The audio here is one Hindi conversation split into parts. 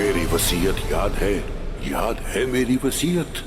मेरी वसीयत याद है? याद है मेरी वसीयत?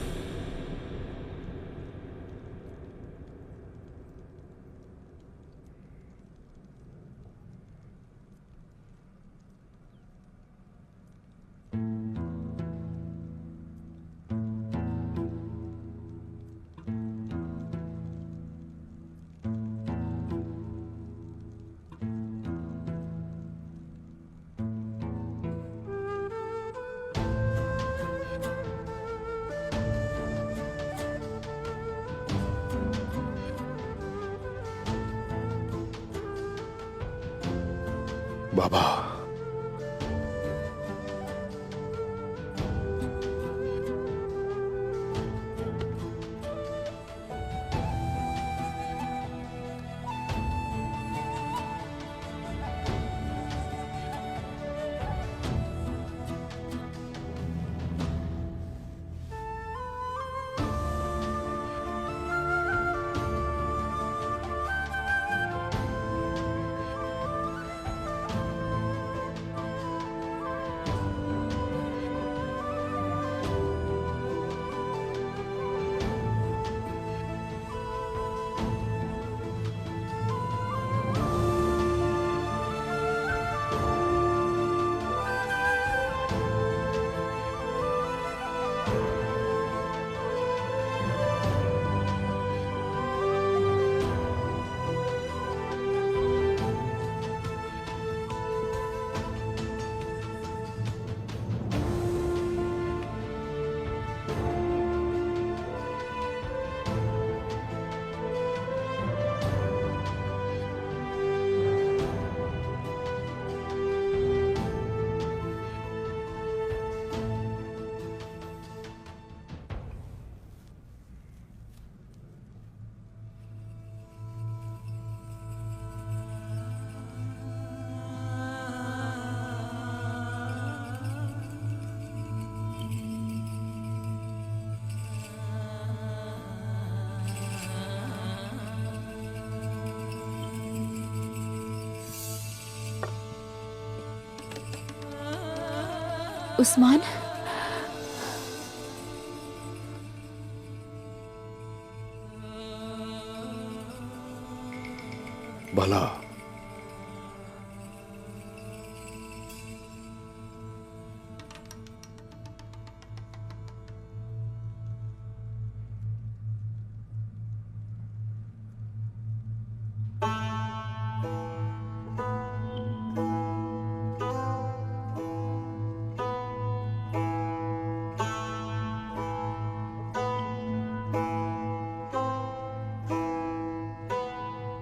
बाबा, उस्मान, भला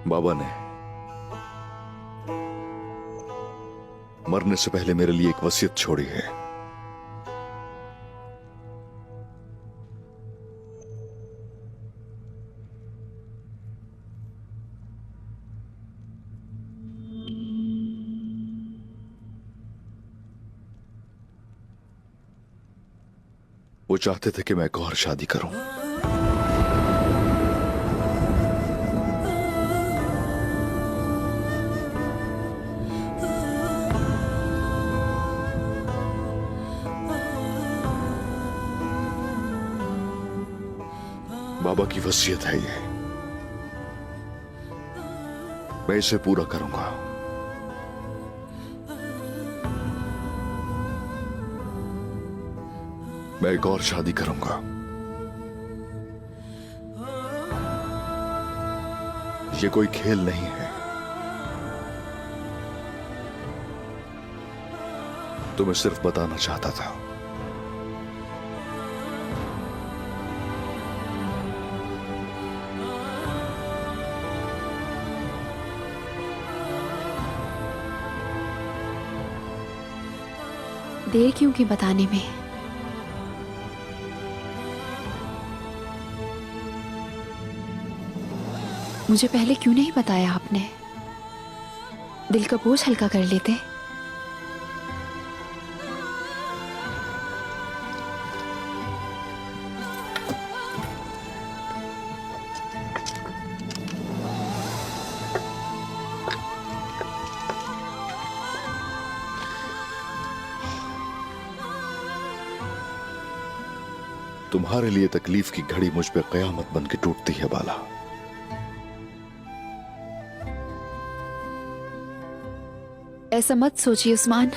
बाबा ने मरने से पहले मेरे लिए एक वसीयत छोड़ी है। वो चाहते थे कि मैं एक और शादी करूं। बाबा की वसीयत है ये, मैं इसे पूरा करूंगा। मैं एक और शादी करूंगा। ये कोई खेल नहीं है। तुम्हें सिर्फ बताना चाहता था। देर क्यों की बताने में? मुझे पहले क्यों नहीं बताया आपने? दिल का बोझ हल्का कर लेते। तुम्हारे लिए तकलीफ की घड़ी मुझ पे कयामत बन के टूटती है बाला। ऐसा मत सोचिए उस्मान।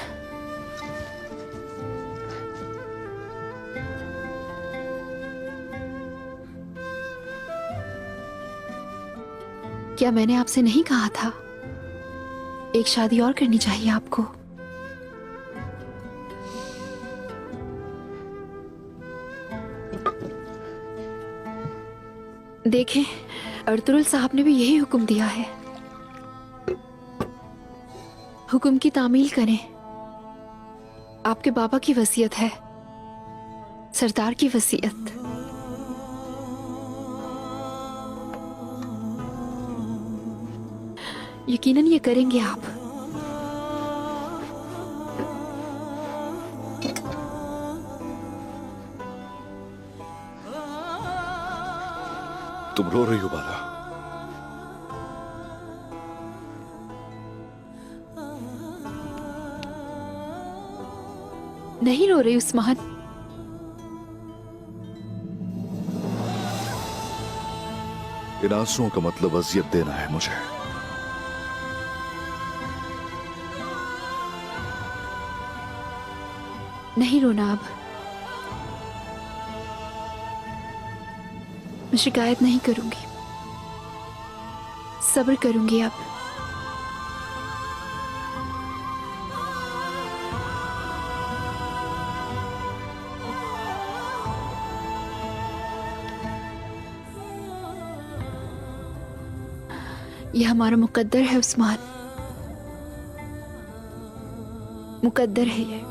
क्या मैंने आपसे नहीं कहा था एक शादी और करनी चाहिए आपको? देखें, अर्तुरुल साहब ने भी यही हुक्म दिया है। हुक्म की तामील करें। आपके बाबा की वसीयत है, सरदार की वसीयत। यकीनन ये करेंगे आप। तुम रो रही हो बाला? नहीं रो रही उस्मान। इन आंसुओं का मतलब अजियत देना है मुझे। नहीं रोना अब। मैं शिकायत नहीं करूंगी, सब्र करूंगी अब। यह हमारा मुकद्दर है उस्मान, मुकद्दर है ये।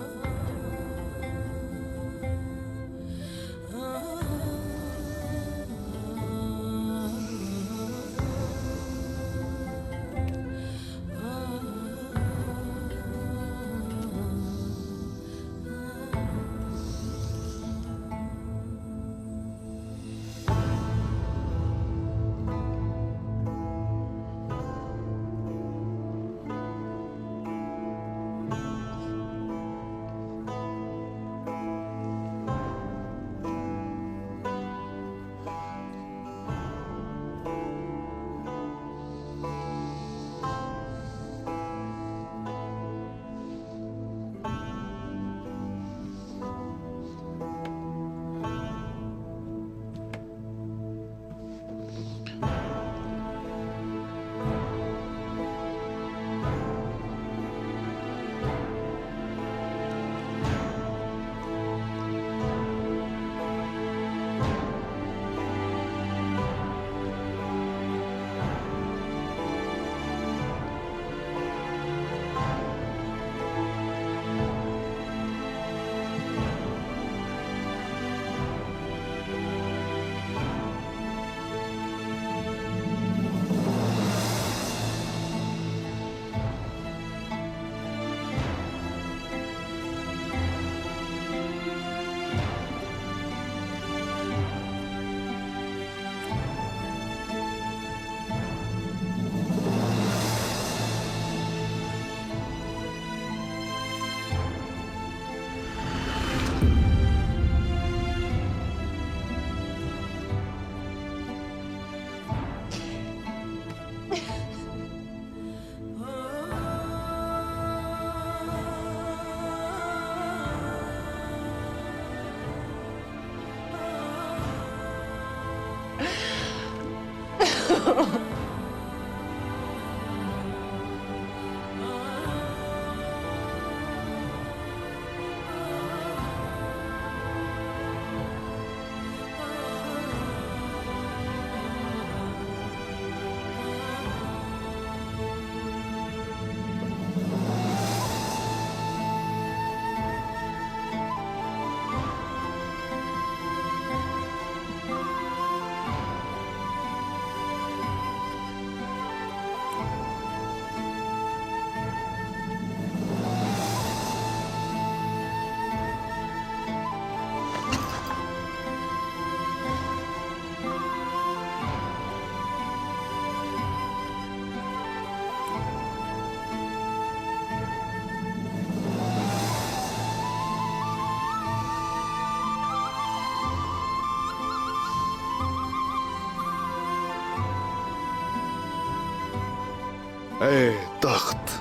ए तख्त,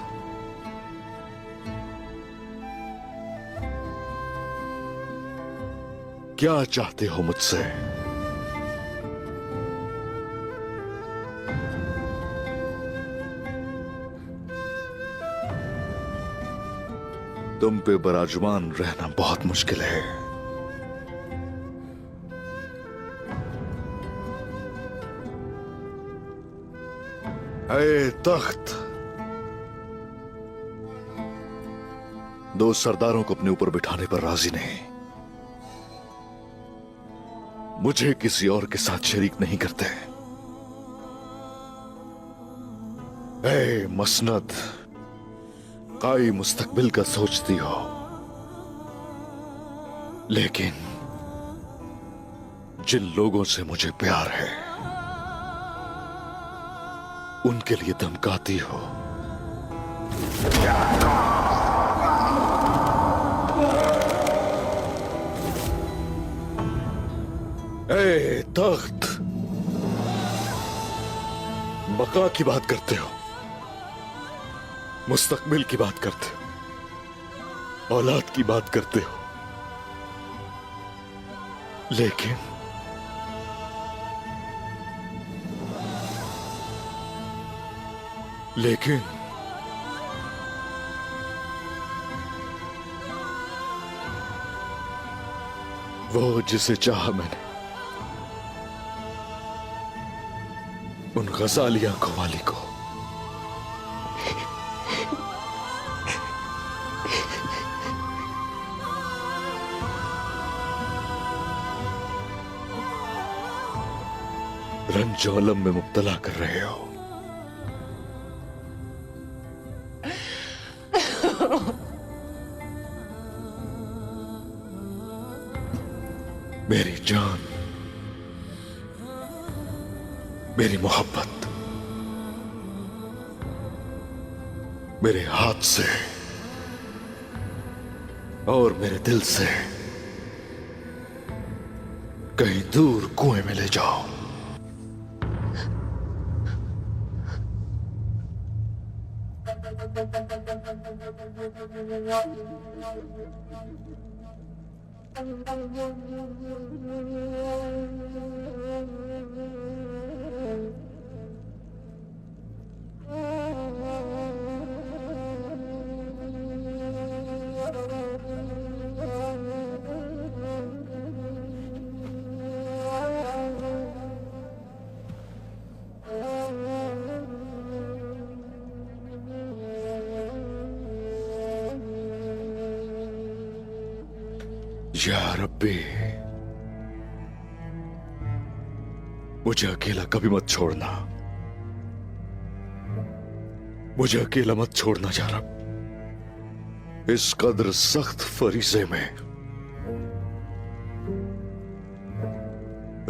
क्या चाहते हो मुझसे? तुम पे बराजमान रहना बहुत मुश्किल है। ए तख्त, दो सरदारों को अपने ऊपर बिठाने पर राजी नहीं, मुझे किसी और के साथ शरीक नहीं करते। ए मसनद, काई मुस्तकबिल का सोचती हो, लेकिन जिन लोगों से मुझे प्यार है उनके लिए धमकाती हो। ए तख्त, बका की बात करते हो, मुस्तकबिल की बात करते हो, औलाद की बात करते हो, लेकिन वो जिसे चाहा मैंने, उन गजाली आंखों वाली को, रंजो अलम में मुब्तला कर रहे हो। मेरी जान, मेरी मोहब्बत मेरे हाथ से और मेरे दिल से कहीं दूर कुएं में ले जाओ। या रब्बी, मुझे अकेला कभी मत छोड़ना, मुझे अकेला मत छोड़ना या रब। इस कदर सख्त फरीजे में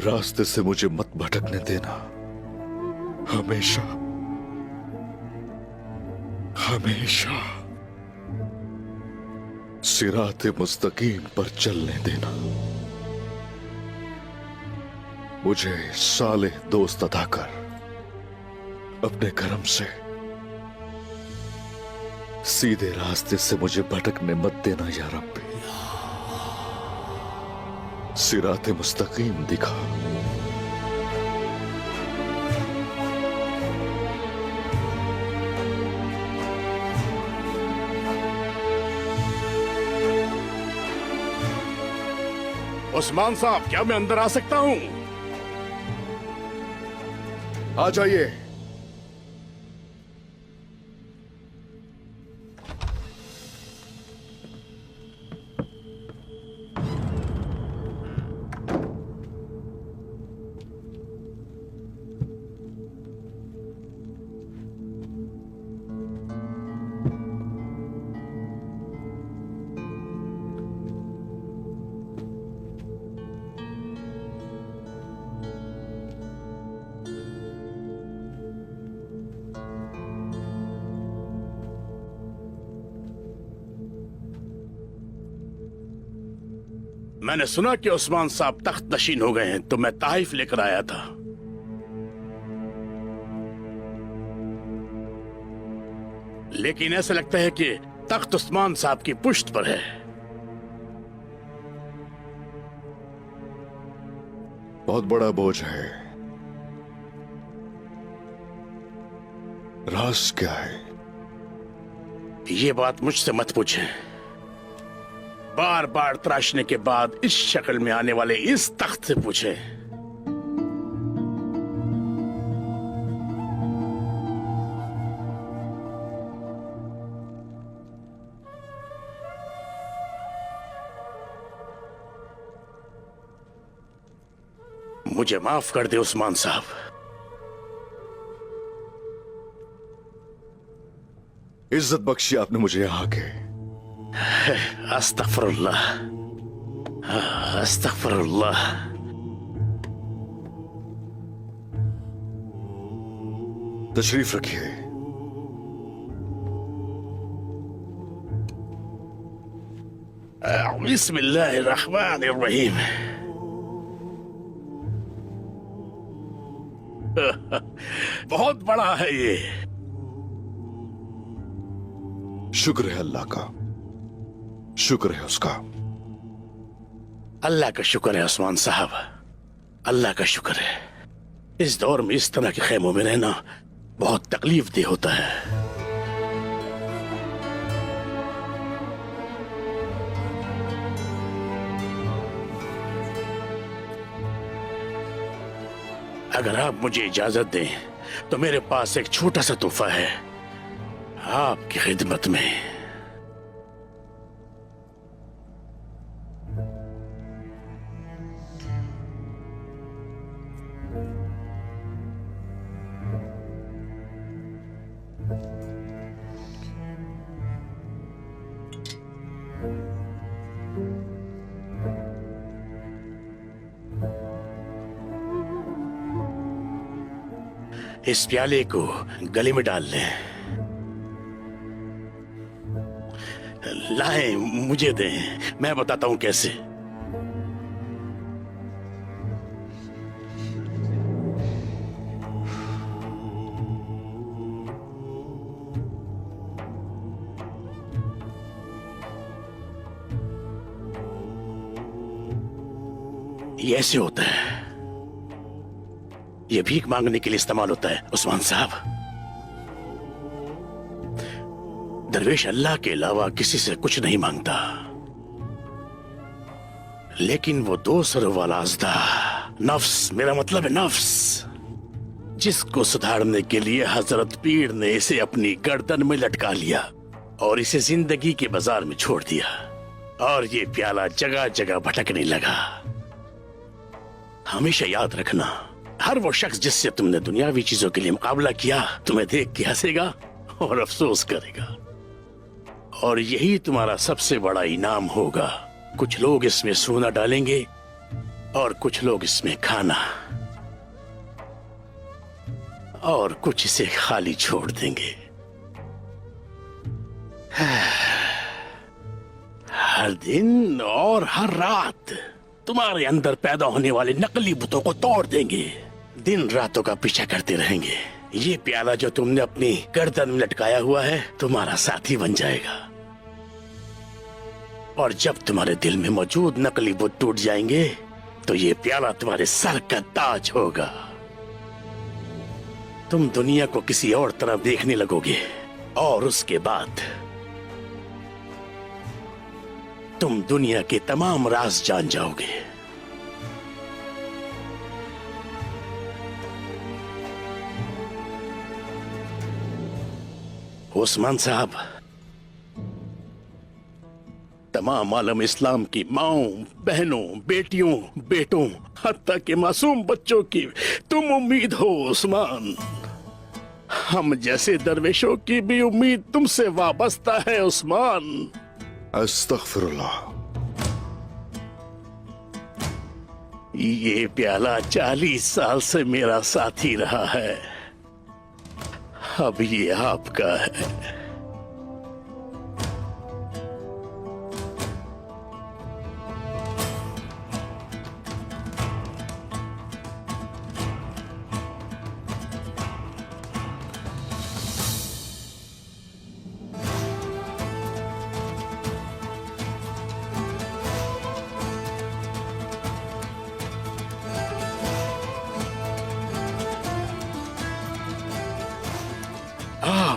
रास्ते से मुझे मत भटकने देना। हमेशा हमेशा सिराते मुस्तकीम पर चलने देना। मुझे सालेह दोस्त अता कर अपने करम से सीधे रास्ते से मुझे भटकने मत देना या रब्बी। सिराते मुस्तकीम दिखा। उस्मान साहब, क्या मैं अंदर आ सकता हूं? आ जाइए। मैंने सुना कि उस्मान साहब तख्त नशीन हो गए हैं, तो मैं ताइफ लेकर आया था। लेकिन ऐसा लगता है कि तख्त उस्मान साहब की पुश्त पर है। बहुत बड़ा बोझ है। राज क्या है? ये बात मुझसे मत पूछें। बार बार तराशने के बाद इस शक्ल में आने वाले इस तख्त से पूछें। मुझे माफ कर दे उस्मान साहब। इज्जत बख्शी आपने मुझे यहां के। अस्तगफिरुल्लाह, अस्तगफिरुल्लाह। तशरीफ रखिए। बिस्मिल्लाहिर्रहमानिर्रहीम। बहुत बड़ा है ये। शुक्र है अल्लाह का, शुक्र है उसका। अल्लाह का शुक्र है उस्मान साहब, अल्लाह का शुक्र है। इस दौर में इस तरह के खेमों में रहना बहुत तकलीफ दे होता है। अगर आप मुझे इजाजत दें तो मेरे पास एक छोटा सा तोहफा है आपकी खिदमत में। इस प्याले को गले में डाल लें। लाएं, मुझे दें, मैं बताता हूं कैसे। ये ऐसे होता है, ये भीख मांगने के लिए इस्तेमाल होता है उस्मान साहब। दरवेश अल्लाह के अलावा किसी से कुछ नहीं मांगता, लेकिन वो दो सरों वाला अज़दा नफ्स, मेरा मतलब है नफ्स, जिसको सुधारने के लिए हजरत पीर ने इसे अपनी गर्दन में लटका लिया और इसे जिंदगी के बाजार में छोड़ दिया, और ये प्याला जगह जगह भटकने लगा। हमेशा याद रखना, हर वो शख्स जिससे तुमने दुनियावी चीजों के लिए मुकाबला किया तुम्हें देख के हंसेगा और अफसोस करेगा, और यही तुम्हारा सबसे बड़ा इनाम होगा। कुछ लोग इसमें सोना डालेंगे और कुछ लोग इसमें खाना, और कुछ इसे खाली छोड़ देंगे। हर दिन और हर रात तुम्हारे अंदर पैदा होने वाले नकली बुतों को तोड़ देंगे, दिन रातों का पीछा करते रहेंगे। ये प्याला जो तुमने अपनी गर्दन में लटकाया हुआ है तुम्हारा साथी बन जाएगा, और जब तुम्हारे दिल में मौजूद नकली बुत टूट जाएंगे तो ये प्याला तुम्हारे सर का ताज होगा। तुम दुनिया को किसी और तरफ देखने लगोगे, और उसके बाद तुम दुनिया के तमाम राज जान जाओगे। उस्मान साहब, तमाम आलम इस्लाम की माओं, बहनों, बेटियों, बेटों, हत्ता के मासूम बच्चों की तुम उम्मीद हो उस्मान। हम जैसे दरवेशों की भी उम्मीद तुमसे वाबस्ता है उस्मान। अस्तगफिरुल्लाह। ये प्याला 40 साल से मेरा साथी रहा है, अब ये आपका है।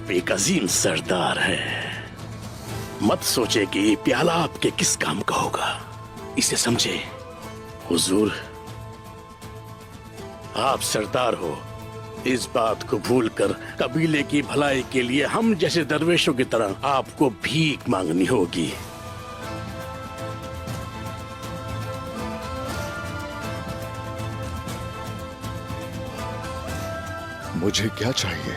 आप एक अजीम सरदार हैं। मत सोचे कि ये प्याला आपके किस काम का होगा, इसे समझे। हुजूर, आप सरदार हो, इस बात को भूलकर कबीले की भलाई के लिए हम जैसे दरवेशों की तरह आपको भीख मांगनी होगी। मुझे क्या चाहिए?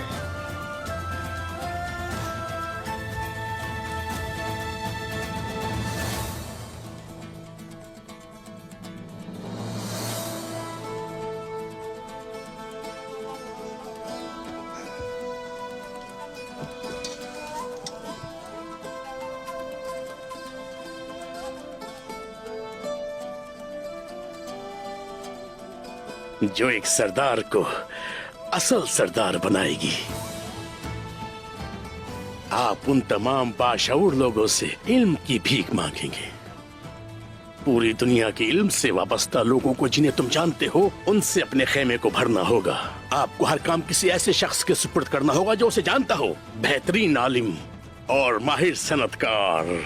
जो एक सरदार को असल सरदार बनाएगी। आप उन तमाम बाशऊर लोगों से इल्म की भीख मांगेंगे। पूरी दुनिया के इल्म से वाबस्ता लोगों को जिन्हें तुम जानते हो, उनसे अपने खेमे को भरना होगा। आपको हर काम किसी ऐसे शख्स के सुपुर्द करना होगा जो उसे जानता हो। बेहतरीन आलिम और माहिर सनतकार,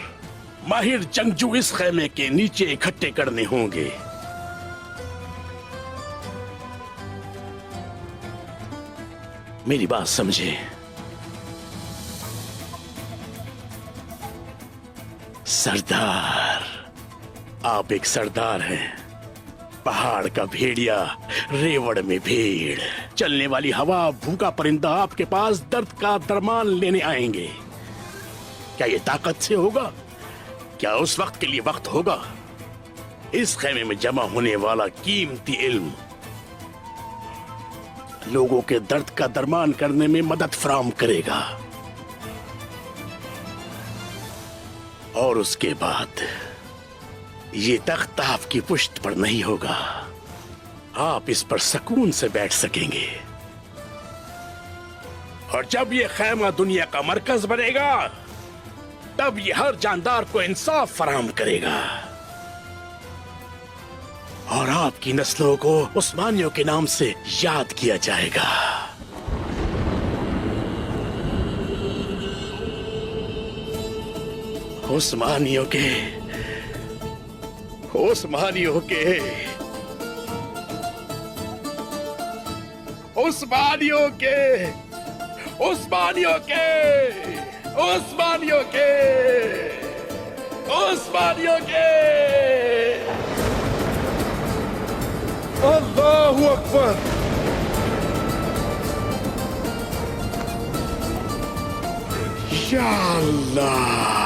माहिर जंगजू इस खेमे के नीचे इकट्ठे करने होंगे। मेरी बात समझे। सरदार, आप एक सरदार हैं। पहाड़ का भेड़िया, रेवड़ में भेड़, चलने वाली हवा, भूखा परिंदा आपके पास दर्द का दरमान लेने आएंगे। क्या ये ताकत से होगा? क्या उस वक्त के लिए वक्त होगा? इस खेमे में जमा होने वाला कीमती इल्म लोगों के दर्द का दरमान करने में मदद फराहम करेगा। और उसके बाद ये तख्त आपकी पुश्त पर नहीं होगा। आप इस पर सुकून से बैठ सकेंगे। और जब ये खैमा दुनिया का मरकज बनेगा, तब ये हर जानदार को इंसाफ फराहम करेगा। और आपकी नस्लों को उस्मानियों के नाम से याद किया जाएगा। उस्मानियों के, उस्मानियों के, उस्मानियों के, उस्मानियों के, उस्मानियों के, उस्मानियों के। अल्लाहु अकबर। या अल्लाह।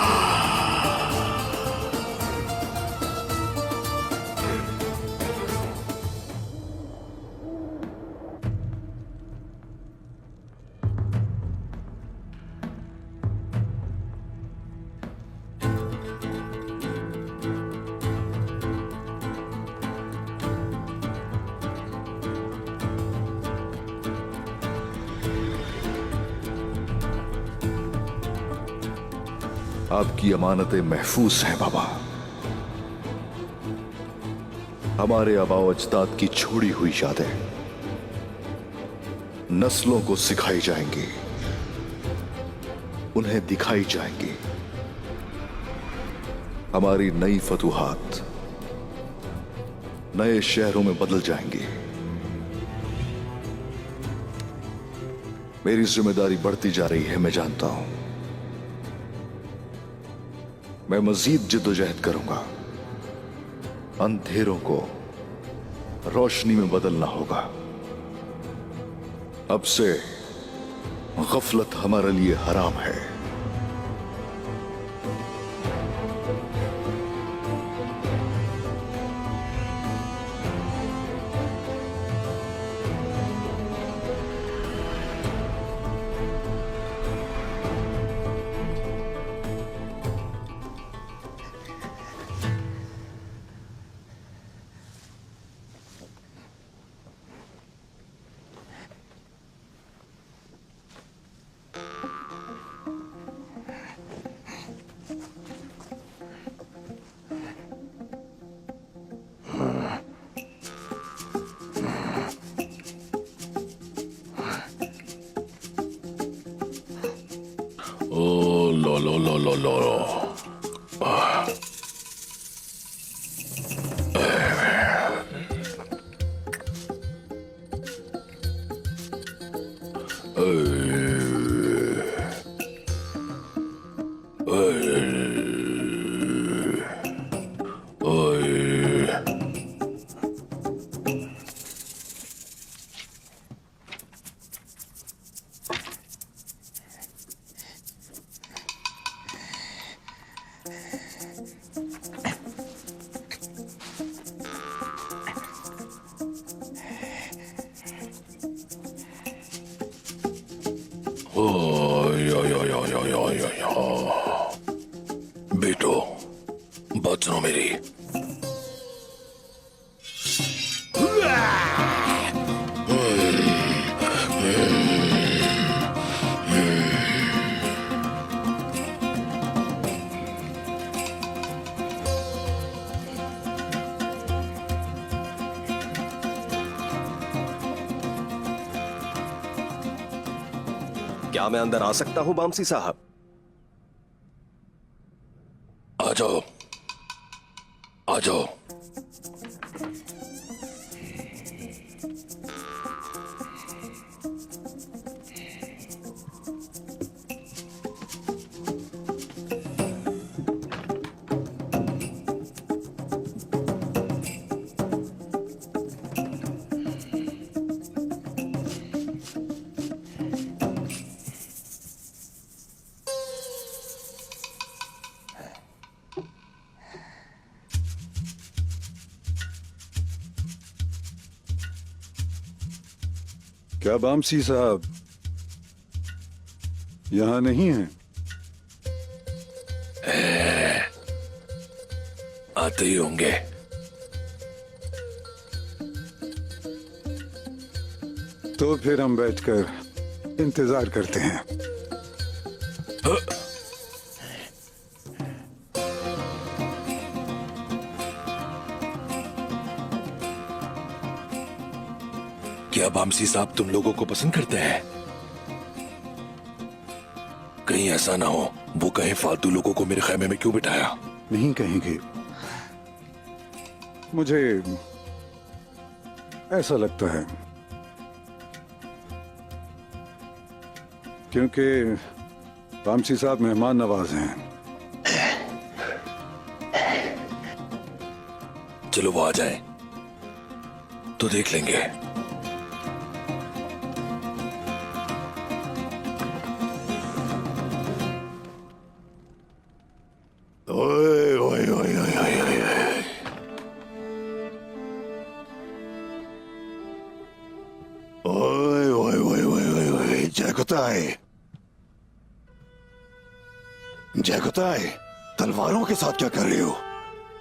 आपकी अमानतें महफूज हैं बाबा। हमारे आबाओ अजदाद की छोड़ी हुई यादें नस्लों को सिखाई जाएंगी, उन्हें दिखाई जाएंगी। हमारी नई फतूहात नए शहरों में बदल जाएंगी। मेरी जिम्मेदारी बढ़ती जा रही है, मैं जानता हूं। मैं मजीद जिद्दोजहद करूंगा। अंधेरों को रोशनी में बदलना होगा। अब से गफलत हमारे लिए हराम है। लो लो बेटो, बात सुनो मेरी। क्या मैं अंदर आ सकता हूं बामसी साहब? आ जाओ, आ जाओ। क्या बामसी साहब यहां नहीं है? आते ही होंगे। तो फिर हम बैठकर इंतजार करते हैं। क्या बामसी साहब तुम लोगों को पसंद करते हैं? कहीं ऐसा ना हो वो कहीं फालतू लोगों को मेरे खैमे में क्यों बिठाया? नहीं कहेंगे। मुझे ऐसा लगता है क्योंकि बामसी साहब मेहमान नवाज हैं। चलो वो आ जाए तो देख लेंगे। ओए ओए ओए ओए ओए ओए ओए ओए ओए ओए ओए जयकुताई, जयकुताई, तलवारों के साथ क्या कर रही हो?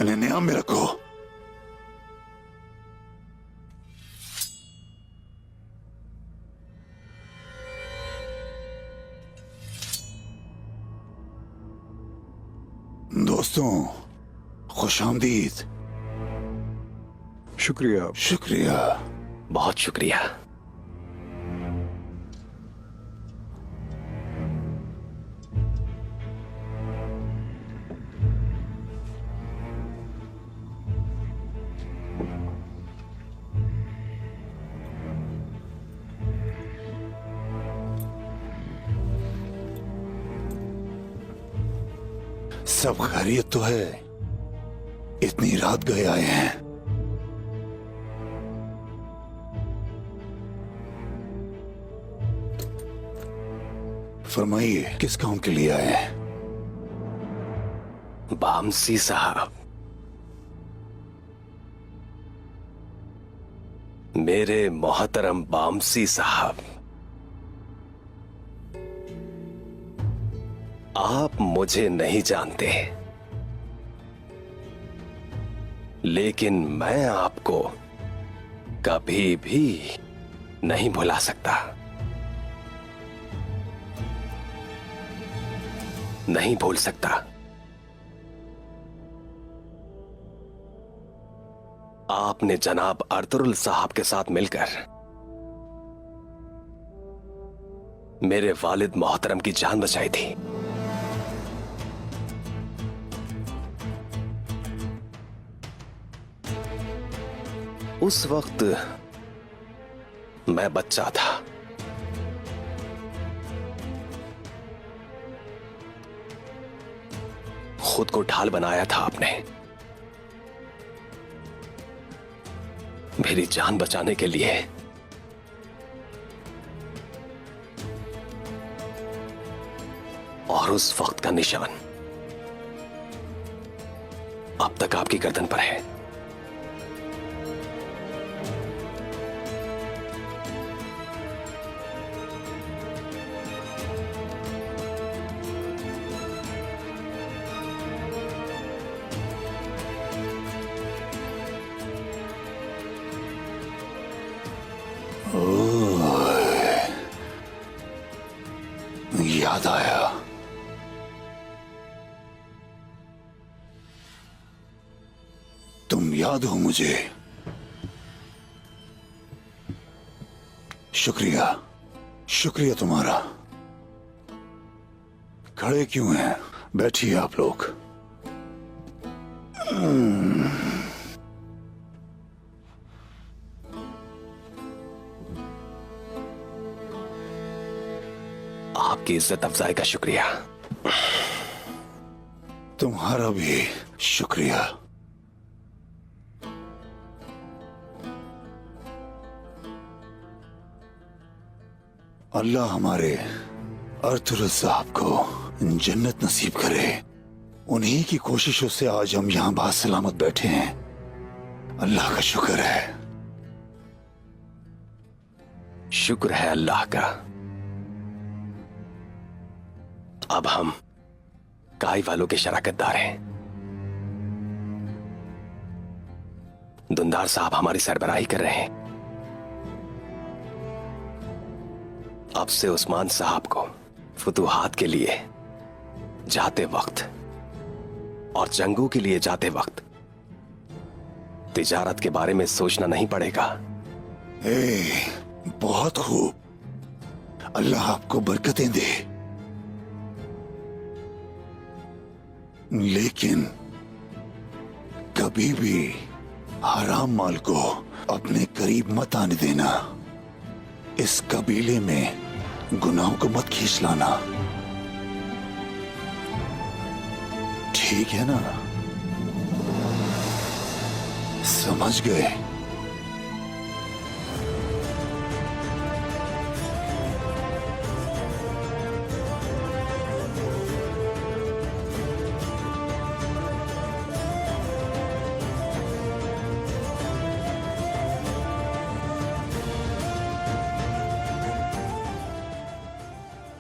इन्हें नियम में रखो। दोस्तों, खुशामदीद। शुक्रिया। शुक्रिया, बहुत शुक्रिया। सब खैरियत तो है? इतनी रात गए आए हैं। फरमाइए, किस काम के लिए आए हैं? बामसी साहब, मेरे मोहतरम बामसी साहब, आप मुझे नहीं जानते, लेकिन मैं आपको कभी भी नहीं भुला सकता। नहीं भूल सकता। आपने जनाब अर्तुगरुल साहब के साथ मिलकर मेरे वालिद मोहतरम की जान बचाई थी। उस वक्त मैं बच्चा था। खुद को ढाल बनाया था आपने, मेरी जान बचाने के लिए। और उस वक्त का निशान अब तक आपकी गर्दन पर है। याद आया। तुम याद हो मुझे। शुक्रिया, शुक्रिया तुम्हारा। खड़े क्यों हैं? बैठिए आप लोग। आपकी इज्जत अफजाई का शुक्रिया। तुम्हारा भी शुक्रिया। अल्लाह हमारे अर्थुल साहब को जन्नत नसीब करे। उन्हीं की कोशिशों से आज हम यहां बासलामत बैठे हैं। अल्लाह का शुक्र है। शुक्र है अल्लाह का। अब हम काई वालों के शराकतदार हैं। दुंदार साहब हमारी सरबराही कर रहे हैं। अब से उस्मान साहब को फुतूहात के लिए जाते वक्त और जंगों के लिए जाते वक्त तिजारत के बारे में सोचना नहीं पड़ेगा। बहुत खूब। अल्लाह आपको बरकतें दे। लेकिन कभी भी हराम माल को अपने करीब मत आने देना। इस कबीले में गुनाहों को मत खींच लाना। ठीक है ना? समझ गए?